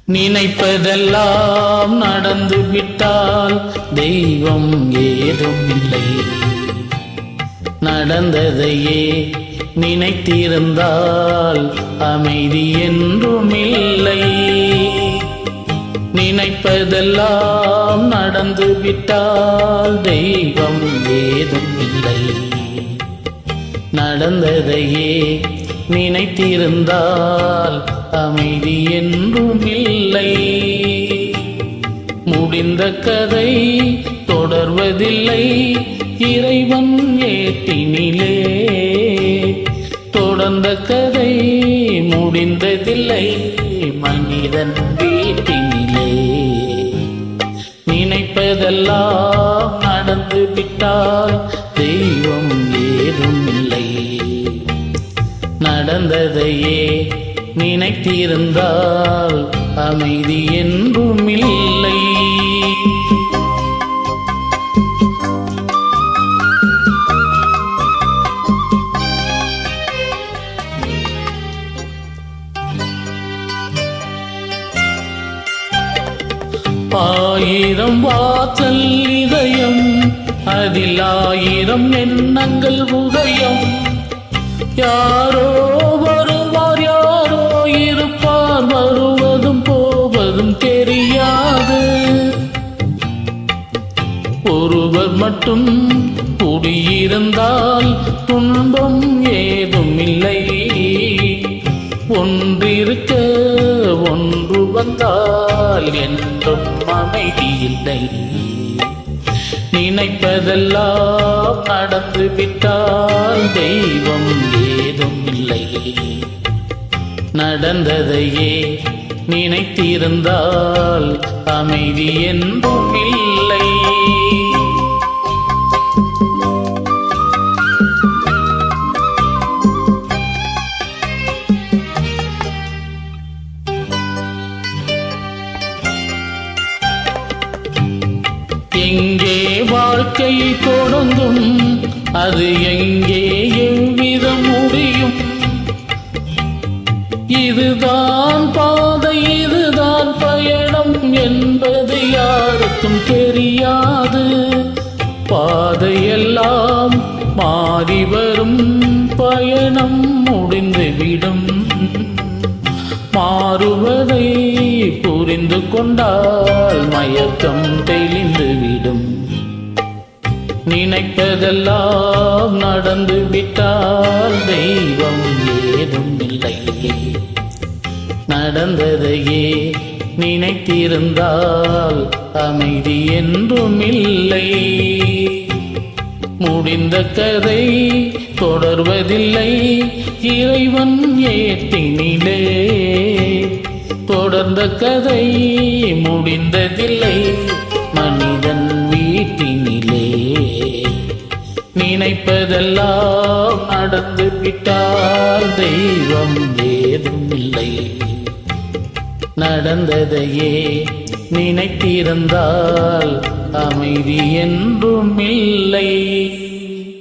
நினைப்பதெல்லாம் நடந்து விட்டால் தெய்வம் ஏதும் இல்லை. நடந்ததையே நினைத்திருந்தால் அமைதி என்றும் இல்லை. நினைப்பதெல்லாம் நடந்து விட்டால் தெய்வம் ஏதும் இல்லை. நடந்ததையே நினைத்திருந்தால் அமைதி என்றும் இல்லை. முடிந்த கதை தொடர்வதில்லை இறைவன் ஏட்டினிலே. தொடர்ந்த கதை முடிந்ததில்லை மனிதன் வீட்டினிலே. நினைப்பதெல்லாம் நடந்து விட்டால் தெய்வம் ஏதும் இல்லை. நடந்ததையே நினைத்திருந்தால் அமைதி என்றும் இல்லை. ஆயிரம் வாசல் இதயம் அதில் ஆயிரம் எண்ணங்கள் உதயம். யாரோ வருவார் யாரோ இருப்பார், வருவதும் போவதும் தெரியாது. ஒருவர் மட்டும் குடியிருந்தால் துன்பம் ஏதும் இல்லை. ஒன்றிருக்க ஒன்று வந்தால் என்றும் அமைதி இல்லை. நினைப்பதெல்லாம் நடந்து விட்டால் தெய்வம் ஏதும் இல்லை. நடந்ததையே நினைத்திருந்தால் அமைதி என்றும் இல்லை. எங்கே வாழ்க்கை தொடங்கும், அது எங்கே எவ்விதம் முடியும்? இதுதான் பாதை இதுதான் பயணம் என்பது யாருக்கும் தெரியாது. பாதையெல்லாம் மாறி வரும், பயணம் முடிந்துவிடும். மாறுவதை புரிந்து கொண்டால் மயக்கம் தெளிந்துவிடும். நினைப்பதெல்லாம் நடந்து விட்டால் தெய்வம் ஏதும் இல்லை. நடந்ததையே நினைத்திருந்தால் அமைதி என்றும் இல்லை. முடிந்த கதை தொடர்வதில்லை இறைவன் ஏட்டினிலே. தொடர்ந்த கதை முடிந்ததில்லை மனிதன் வீட்டினிலே. நினைப்பதெல்லாம் நடந்து விட்டால் தெய்வம் ஏதும் இல்லை. நடந்ததையே நினைத்திருந்தால் அமைதி என்றும் இல்லை.